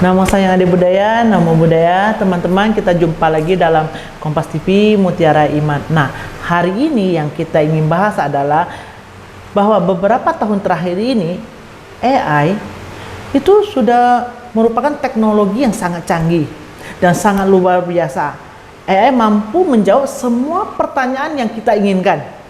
Nama saya Ade Budaya, Nama Budaya. Teman-teman, kita jumpa lagi dalam Kompas TV Mutiara Iman. Nah, hari ini yang kita ingin bahas adalah bahwa beberapa tahun terakhir ini AI itu sudah merupakan teknologi yang sangat canggih dan sangat luar biasa. AI mampu menjawab semua pertanyaan yang kita inginkan.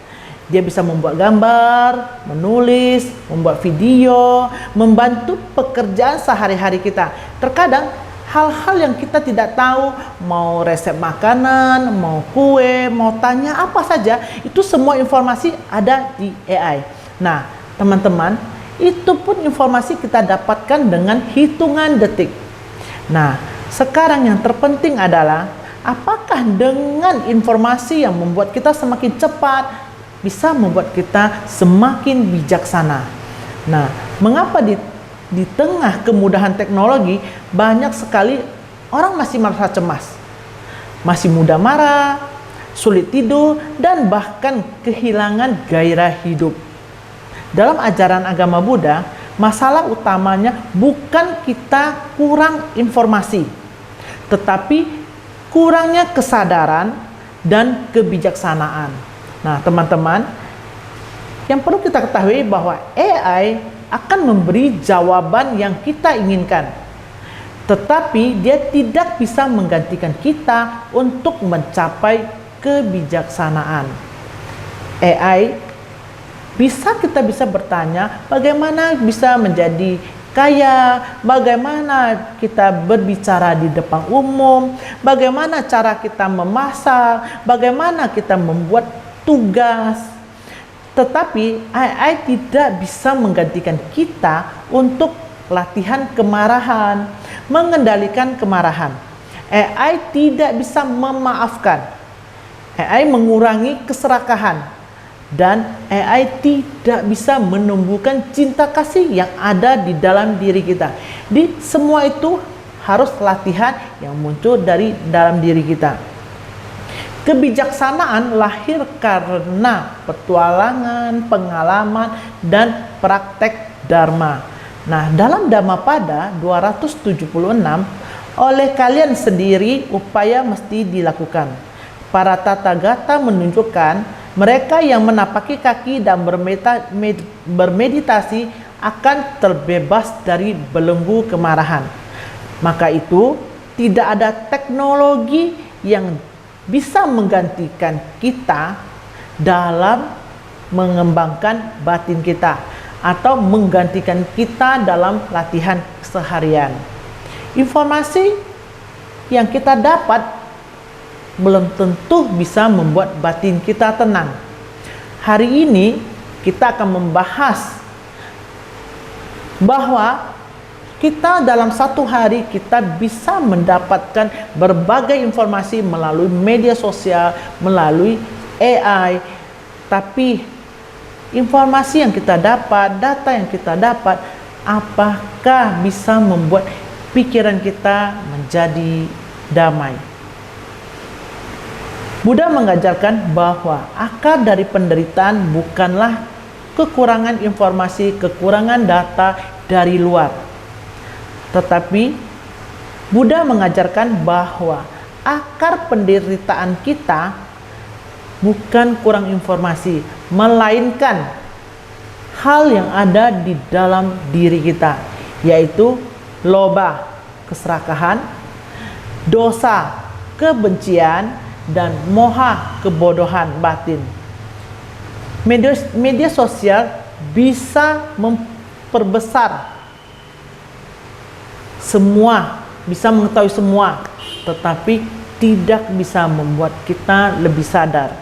Dia bisa membuat gambar, menulis, membuat video, membantu pekerjaan sehari-hari kita. Terkadang hal-hal yang kita tidak tahu, mau resep makanan, mau kue, mau tanya apa saja, itu semua informasi ada di AI. Nah, teman-teman, itu pun informasi kita dapatkan dengan hitungan detik. Nah, sekarang yang terpenting adalah apakah dengan informasi yang membuat kita semakin cepat bisa membuat kita semakin bijaksana. Nah, mengapa di tengah kemudahan teknologi banyak sekali orang masih merasa cemas, masih mudah marah, sulit tidur, dan bahkan kehilangan gairah hidup. Dalam ajaran agama Buddha, masalah utamanya bukan kita kurang informasi, tetapi kurangnya kesadaran dan kebijaksanaan. Nah, teman-teman, yang perlu kita ketahui bahwa AI akan memberi jawaban yang kita inginkan, tetapi dia tidak bisa menggantikan kita untuk mencapai kebijaksanaan. AI kita bisa bertanya bagaimana bisa menjadi kaya, bagaimana kita berbicara di depan umum, bagaimana cara kita memasak, bagaimana kita membuat tugas. Tetapi AI tidak bisa menggantikan kita untuk latihan kemarahan, mengendalikan kemarahan. AI tidak bisa memaafkan. AI mengurangi keserakahan, dan AI tidak bisa menumbuhkan cinta kasih yang ada di dalam diri kita. Di semua itu harus latihan yang muncul dari dalam diri kita. Kebijaksanaan lahir karena petualangan, pengalaman, dan praktek Dharma. Nah, dalam Dhammapada 276, oleh kalian sendiri upaya mesti dilakukan. Para Tathagata menunjukkan mereka yang menapaki kaki dan bermeditasi akan terbebas dari belenggu kemarahan. Maka itu, tidak ada teknologi yang bisa menggantikan kita dalam mengembangkan batin kita atau menggantikan kita dalam latihan seharian. Informasi yang kita dapat belum tentu bisa membuat batin kita tenang. Hari ini kita akan membahas bahwa kita dalam satu hari kita bisa mendapatkan berbagai informasi melalui media sosial, melalui AI. Tapi informasi yang kita dapat, data yang kita dapat, apakah bisa membuat pikiran kita menjadi damai? Buddha mengajarkan bahwa akar dari penderitaan bukanlah kekurangan informasi, kekurangan data dari luar. Tetapi Buddha mengajarkan bahwa akar penderitaan kita bukan kurang informasi, melainkan hal yang ada di dalam diri kita, yaitu loba, keserakahan, dosa, kebencian, dan moha, kebodohan batin. Media sosial bisa memperbesar semua, bisa mengetahui semua, tetapi tidak bisa membuat kita lebih sadar.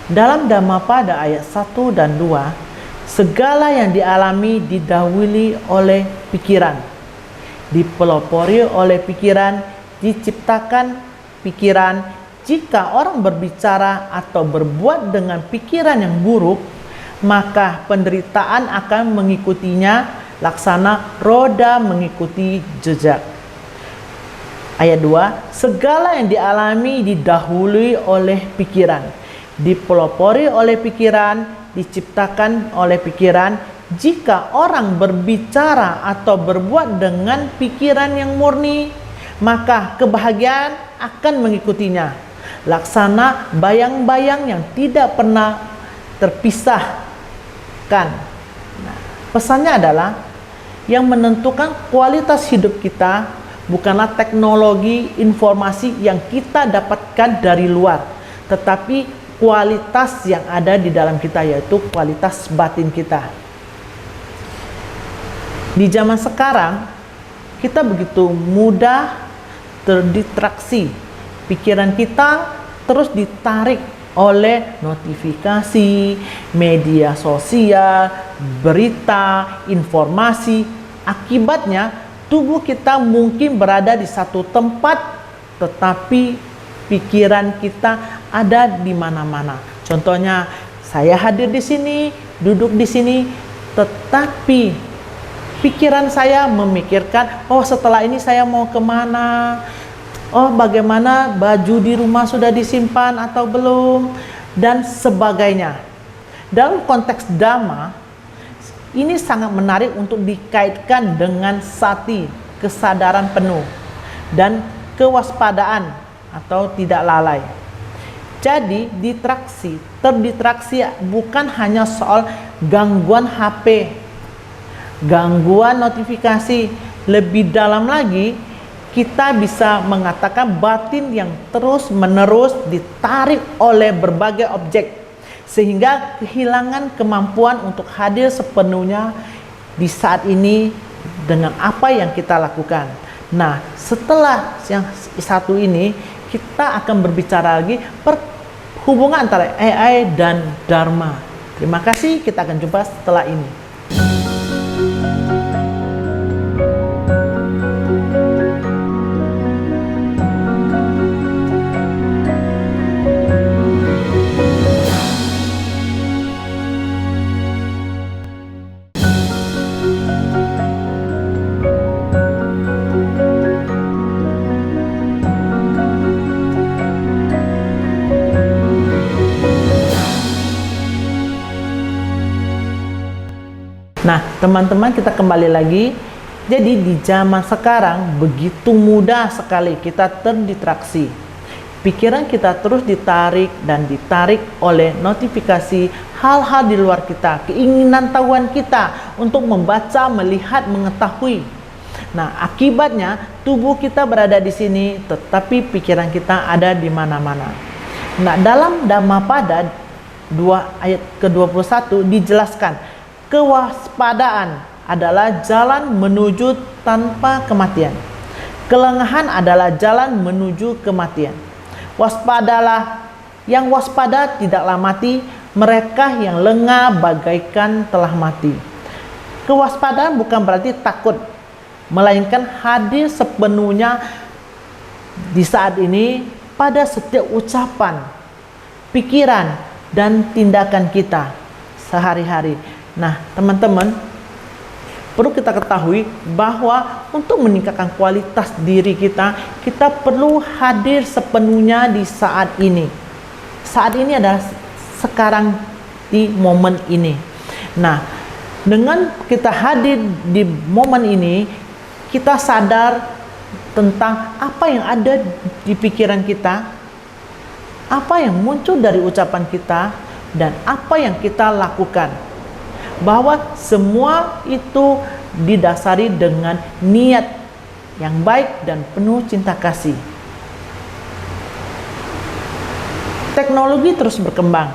Dalam Dhammapada ayat 1 dan 2, segala yang dialami didahului oleh pikiran, dipelopori oleh pikiran, diciptakan pikiran. Jika orang berbicara atau berbuat dengan pikiran yang buruk, maka penderitaan akan mengikutinya, laksana roda mengikuti jejak. Ayat 2, segala yang dialami didahului oleh pikiran, dipelopori oleh pikiran, diciptakan oleh pikiran. jika orang berbicara atau berbuat dengan pikiran yang murni, maka kebahagiaan akan mengikutinya. Laksana bayang-bayang yang tidak pernah terpisahkan. Nah, pesannya adalah yang menentukan kualitas hidup kita bukanlah teknologi informasi yang kita dapatkan dari luar, tetapi kualitas yang ada di dalam kita, yaitu kualitas batin kita. Di zaman sekarang, kita begitu mudah terdistraksi. Pikiran kita terus ditarik oleh notifikasi, media sosial, berita, informasi. Akibatnya, tubuh kita mungkin berada di satu tempat, tetapi pikiran kita ada di mana-mana. Contohnya, saya hadir di sini, duduk di sini, tetapi pikiran saya memikirkan, oh setelah ini saya mau kemana, oh bagaimana baju di rumah sudah disimpan atau belum, dan sebagainya. Dalam konteks Dhamma, ini sangat menarik untuk dikaitkan dengan sati, kesadaran penuh, dan kewaspadaan atau tidak lalai. Jadi terdistraksi bukan hanya soal gangguan HP, gangguan notifikasi. Lebih dalam lagi, kita bisa mengatakan batin yang terus-menerus ditarik oleh berbagai objek, sehingga kehilangan kemampuan untuk hadir sepenuhnya di saat ini dengan apa yang kita lakukan. Nah, setelah yang satu ini, kita akan berbicara lagi hubungan antara AI dan Dharma. Terima kasih, kita akan jumpa setelah ini. Nah, teman-teman, kita kembali lagi. Jadi di zaman sekarang begitu mudah sekali kita terdistraksi. Pikiran kita terus ditarik dan ditarik oleh notifikasi hal-hal di luar kita, keinginan tahuan kita untuk membaca, melihat, mengetahui. Nah, akibatnya tubuh kita berada di sini, tetapi pikiran kita ada di mana-mana. Nah, dalam Dhammapada 2 ayat ke-21 dijelaskan, kewaspadaan adalah jalan menuju tanpa kematian. Kelengahan adalah jalan menuju kematian. Waspadalah, yang waspada tidaklah mati, mereka yang lengah bagaikan telah mati. Kewaspadaan bukan berarti takut, melainkan hadir sepenuhnya di saat ini pada setiap ucapan, pikiran, dan tindakan kita sehari-hari. Nah, teman-teman, perlu kita ketahui bahwa untuk meningkatkan kualitas diri kita, kita perlu hadir sepenuhnya di saat ini. Saat ini adalah sekarang, di momen ini. Nah, dengan kita hadir di momen ini, kita sadar tentang apa yang ada di pikiran kita, apa yang muncul dari ucapan kita, dan apa yang kita lakukan. Bahwa semua itu didasari dengan niat yang baik dan penuh cinta kasih. Teknologi terus berkembang,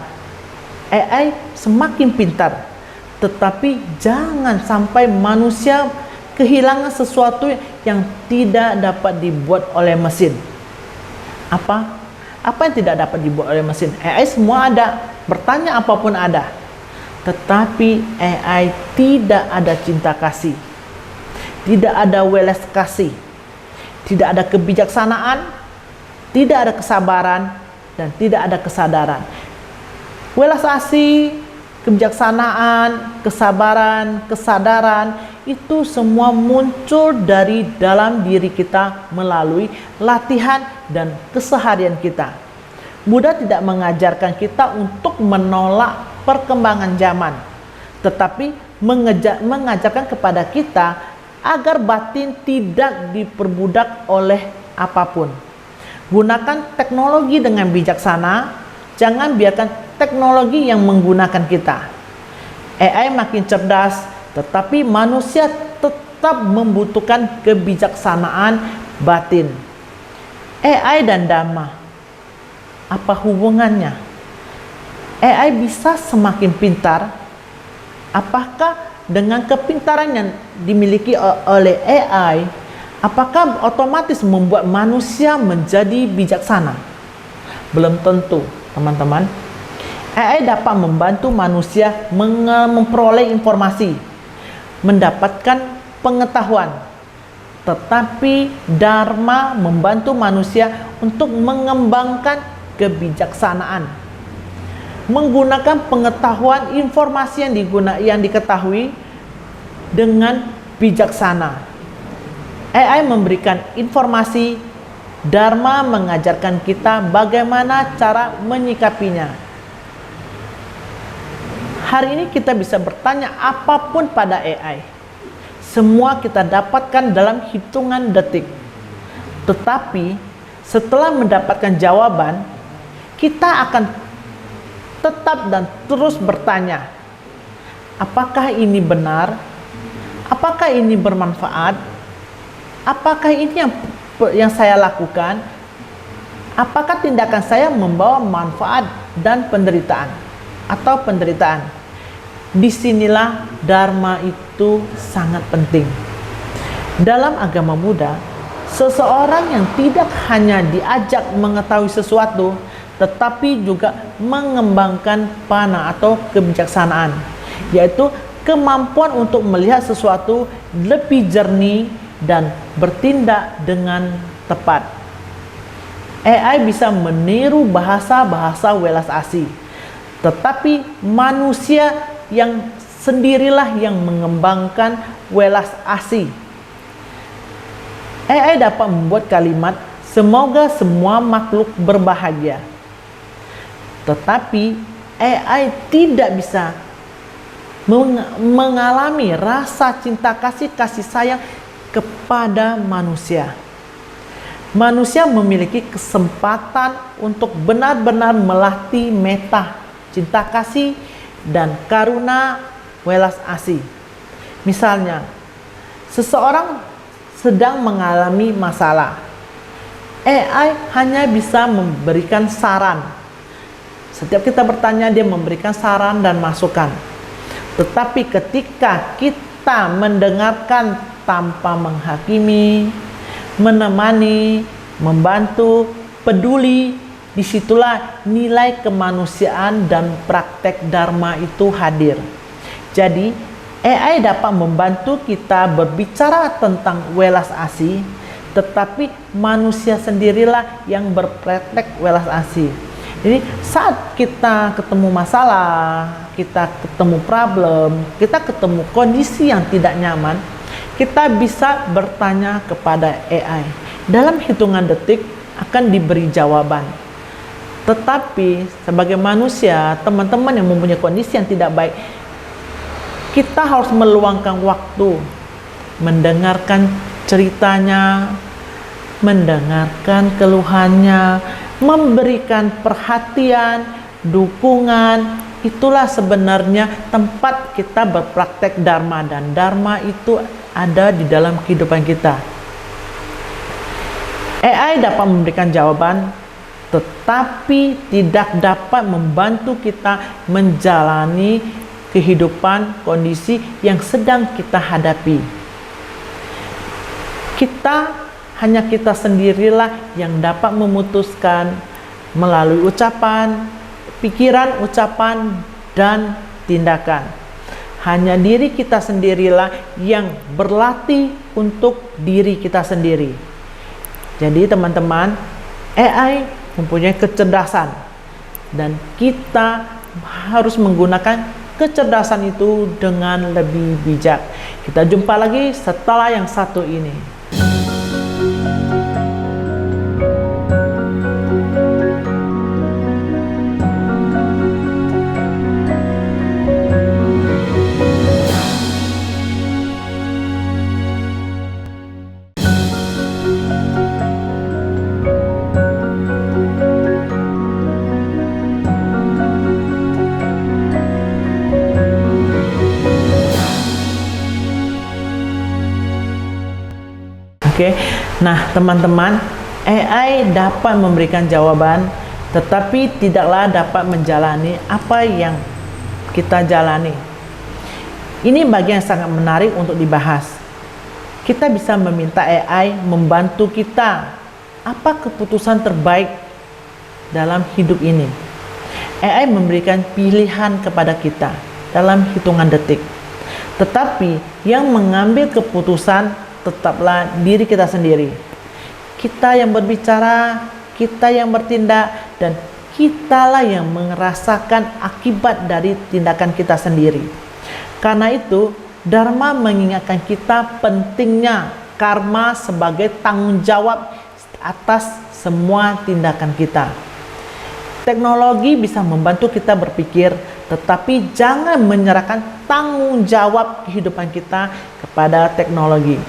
AI semakin pintar, tetapi jangan sampai manusia kehilangan sesuatu yang tidak dapat dibuat oleh mesin. Apa yang tidak dapat dibuat oleh mesin? AI semua ada, bertanya apapun ada. Tetapi AI tidak ada cinta kasih, tidak ada welas kasih, tidak ada kebijaksanaan, tidak ada kesabaran, dan tidak ada kesadaran. Welas asih, kebijaksanaan, kesabaran, kesadaran, itu semua muncul dari dalam diri kita melalui latihan dan keseharian kita. Buddha tidak mengajarkan kita untuk menolak perkembangan zaman, tetapi mengajarkan kepada kita agar batin tidak diperbudak oleh apapun. Gunakan teknologi dengan bijaksana, jangan biarkan teknologi yang menggunakan kita. AI makin cerdas, tetapi manusia tetap membutuhkan kebijaksanaan batin. AI dan Dharma, apa hubungannya? AI bisa semakin pintar. Apakah dengan kepintaran yang dimiliki oleh AI, apakah otomatis membuat manusia menjadi bijaksana? Belum tentu, teman-teman. AI dapat membantu manusia memperoleh informasi, mendapatkan pengetahuan. Tetapi Dharma membantu manusia untuk mengembangkan kebijaksanaan. Menggunakan pengetahuan informasi yang diketahui dengan bijaksana. AI memberikan informasi, Dharma mengajarkan kita bagaimana cara menyikapinya. Hari ini kita bisa bertanya apapun pada AI. Semua kita dapatkan dalam hitungan detik. Tetapi setelah mendapatkan jawaban, kita akan tetap dan terus bertanya, apakah ini benar? Apakah ini bermanfaat? Apakah ini yang saya lakukan? Apakah tindakan saya membawa manfaat dan penderitaan atau penderitaan? Disinilah Dharma itu sangat penting. Dalam agama Buddha, seseorang yang tidak hanya diajak mengetahui sesuatu, tetapi juga mengembangkan pana atau kebijaksanaan, yaitu kemampuan untuk melihat sesuatu lebih jernih dan bertindak dengan tepat. AI bisa meniru bahasa-bahasa welas asih, tetapi manusia yang sendirilah yang mengembangkan welas asih. AI dapat membuat kalimat semoga semua makhluk berbahagia. Tetapi AI tidak bisa mengalami rasa cinta kasih sayang kepada manusia. Manusia memiliki kesempatan untuk benar-benar melatih metta, cinta kasih, dan karuna welas asih. Misalnya, seseorang sedang mengalami masalah. AI hanya bisa memberikan saran. Setiap kita bertanya, dia memberikan saran dan masukan. Tetapi ketika kita mendengarkan tanpa menghakimi, menemani, membantu, peduli, disitulah nilai kemanusiaan dan praktek Dharma itu hadir. Jadi, AI dapat membantu kita berbicara tentang welas asih, tetapi manusia sendirilah yang berpraktek welas asih. Jadi saat kita ketemu masalah, kita ketemu problem, kita ketemu kondisi yang tidak nyaman, kita bisa bertanya kepada AI. Dalam hitungan detik akan diberi jawaban. Tetapi sebagai manusia, teman-teman yang mempunyai kondisi yang tidak baik, kita harus meluangkan waktu mendengarkan ceritanya, mendengarkan keluhannya, memberikan perhatian, dukungan. Itulah sebenarnya tempat kita berpraktek Dharma, dan Dharma itu ada di dalam kehidupan kita. AI dapat memberikan jawaban, tetapi tidak dapat membantu kita menjalani kehidupan kondisi yang sedang kita hadapi. Hanya kita sendirilah yang dapat memutuskan melalui ucapan, pikiran, ucapan, dan tindakan. Hanya diri kita sendirilah yang berlatih untuk diri kita sendiri. Jadi teman-teman, AI mempunyai kecerdasan dan kita harus menggunakan kecerdasan itu dengan lebih bijak. Kita jumpa lagi setelah yang satu ini. Oke. Nah, teman-teman, AI dapat memberikan jawaban, tetapi tidaklah dapat menjalani apa yang kita jalani. Ini bagian yang sangat menarik untuk dibahas. Kita bisa meminta AI membantu kita apa keputusan terbaik dalam hidup ini. AI memberikan pilihan kepada kita dalam hitungan detik. Tetapi yang mengambil keputusan tetaplah diri kita sendiri. Kita yang berbicara, kita yang bertindak, dan kitalah yang merasakan akibat dari tindakan kita sendiri. Karena itu, Dharma mengingatkan kita pentingnya karma sebagai tanggung jawab atas semua tindakan kita. Teknologi bisa membantu kita berpikir, tetapi jangan menyerahkan tanggung jawab kehidupan kita kepada teknologi.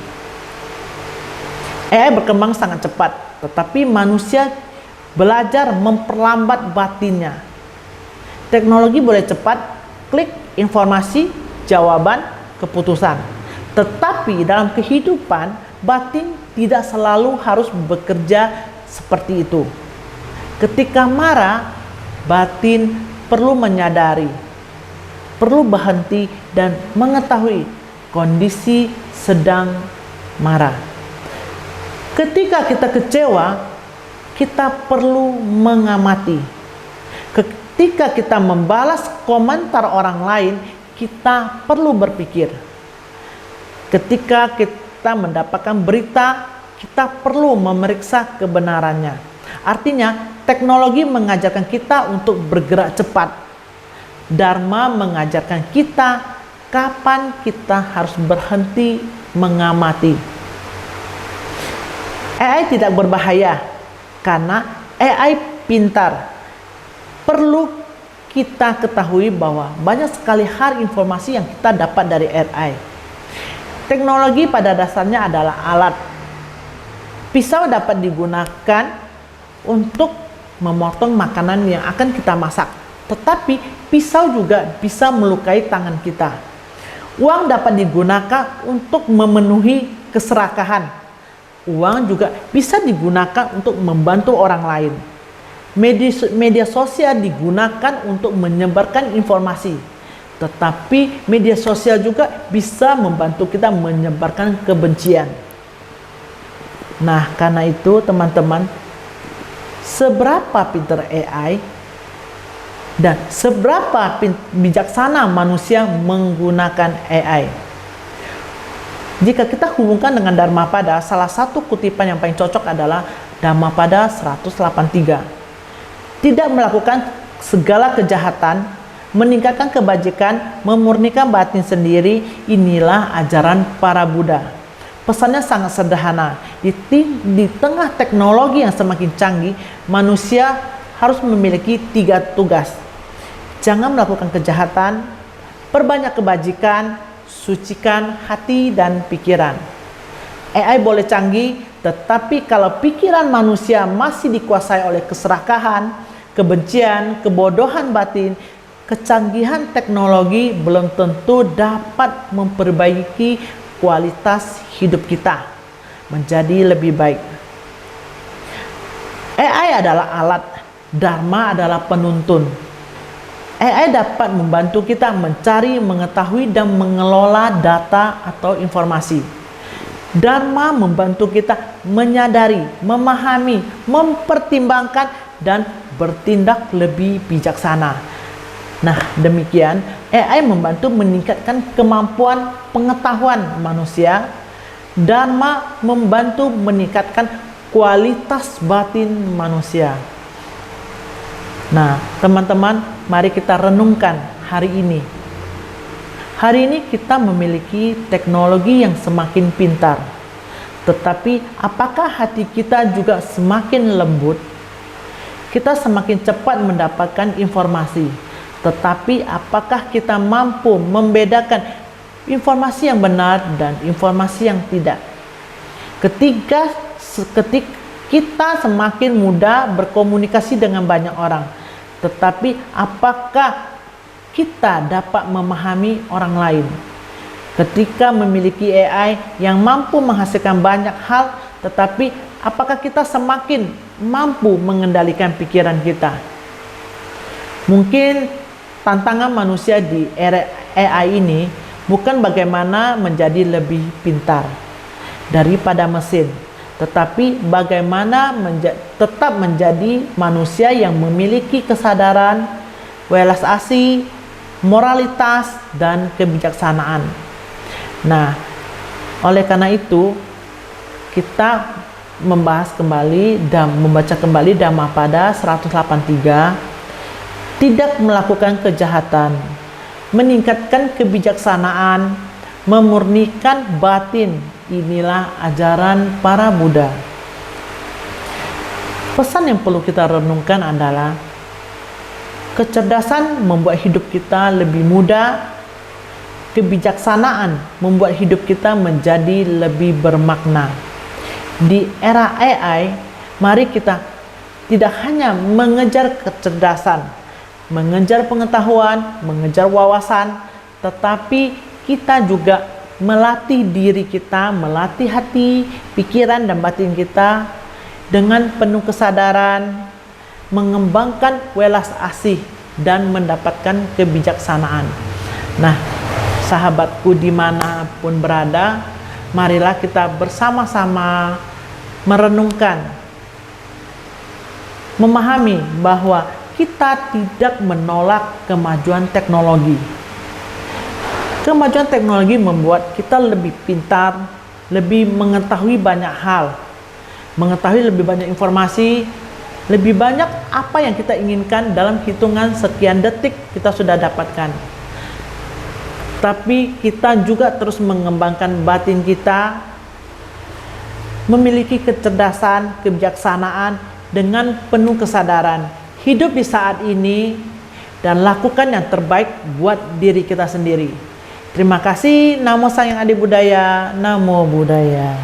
AI berkembang sangat cepat, tetapi manusia belajar memperlambat batinnya. Teknologi boleh cepat, klik informasi, jawaban, keputusan. Tetapi dalam kehidupan, batin tidak selalu harus bekerja seperti itu. Ketika marah, batin perlu menyadari, perlu berhenti dan mengetahui kondisi sedang marah. Ketika kita kecewa, kita perlu mengamati. Ketika kita membalas komentar orang lain, kita perlu berpikir. Ketika kita mendapatkan berita, kita perlu memeriksa kebenarannya. Artinya, teknologi mengajarkan kita untuk bergerak cepat. Dharma mengajarkan kita kapan kita harus berhenti mengamati. AI tidak berbahaya karena AI pintar. Perlu kita ketahui bahwa banyak sekali hal informasi yang kita dapat dari AI. Teknologi pada dasarnya adalah alat. Pisau dapat digunakan untuk memotong makanan yang akan kita masak. Tetapi pisau juga bisa melukai tangan kita. Uang dapat digunakan untuk memenuhi keserakahan. Uang juga bisa digunakan untuk membantu orang lain. Media sosial digunakan untuk menyebarkan informasi. Tetapi media sosial juga bisa membantu kita menyebarkan kebencian. Nah, karena itu teman-teman, seberapa pintar AI dan seberapa bijaksana manusia menggunakan AI. Jika kita hubungkan dengan Dhammapada, salah satu kutipan yang paling cocok adalah Dhammapada 183. Tidak melakukan segala kejahatan, meningkatkan kebajikan, memurnikan batin sendiri, inilah ajaran para Buddha. Pesannya sangat sederhana. Di tengah teknologi yang semakin canggih, manusia harus memiliki 3 tugas. Jangan melakukan kejahatan, perbanyak kebajikan, sucikan hati dan pikiran. AI boleh canggih, tetapi kalau pikiran manusia masih dikuasai oleh keserakahan, kebencian, kebodohan batin, kecanggihan teknologi belum tentu dapat memperbaiki kualitas hidup kita menjadi lebih baik. AI adalah alat, Dharma adalah penuntun. AI dapat membantu kita mencari, mengetahui, dan mengelola data atau informasi. Dharma membantu kita menyadari, memahami, mempertimbangkan, dan bertindak lebih bijaksana. Nah, demikian AI membantu meningkatkan kemampuan pengetahuan manusia. Dharma membantu meningkatkan kualitas batin manusia. Nah, teman-teman, mari kita renungkan hari ini. Hari ini kita memiliki teknologi yang semakin pintar. Tetapi apakah hati kita juga semakin lembut? Kita semakin cepat mendapatkan informasi. Tetapi apakah kita mampu membedakan informasi yang benar dan informasi yang tidak? Ketika kita semakin mudah berkomunikasi dengan banyak orang, tetapi apakah kita dapat memahami orang lain? Ketika memiliki AI yang mampu menghasilkan banyak hal, tetapi apakah kita semakin mampu mengendalikan pikiran kita? Mungkin tantangan manusia di era AI ini bukan bagaimana menjadi lebih pintar daripada mesin, tetapi bagaimana tetap menjadi manusia yang memiliki kesadaran, welas asih, moralitas, dan kebijaksanaan. Nah, oleh karena itu kita membahas kembali dan membaca kembali Dhammapada 183, tidak melakukan kejahatan, meningkatkan kebijaksanaan, memurnikan batin. Inilah ajaran para Buddha. Pesan yang perlu kita renungkan adalah kecerdasan membuat hidup kita lebih mudah, kebijaksanaan membuat hidup kita menjadi lebih bermakna. Di era AI, mari kita tidak hanya mengejar kecerdasan, mengejar pengetahuan, mengejar wawasan, tetapi kita juga melatih diri kita, melatih hati, pikiran, dan batin kita dengan penuh kesadaran, mengembangkan welas asih, dan mendapatkan kebijaksanaan. Nah, sahabatku dimanapun berada, marilah kita bersama-sama merenungkan, memahami bahwa kita tidak menolak kemajuan teknologi. Kemajuan teknologi membuat kita lebih pintar, lebih mengetahui banyak hal, mengetahui lebih banyak informasi, lebih banyak apa yang kita inginkan dalam hitungan sekian detik kita sudah dapatkan. Tapi kita juga terus mengembangkan batin kita, memiliki kecerdasan, kebijaksanaan dengan penuh kesadaran. Hidup di saat ini dan lakukan yang terbaik buat diri kita sendiri. Terima kasih. Namo Sang Yang Adi Budaya. Namo Buddhaya.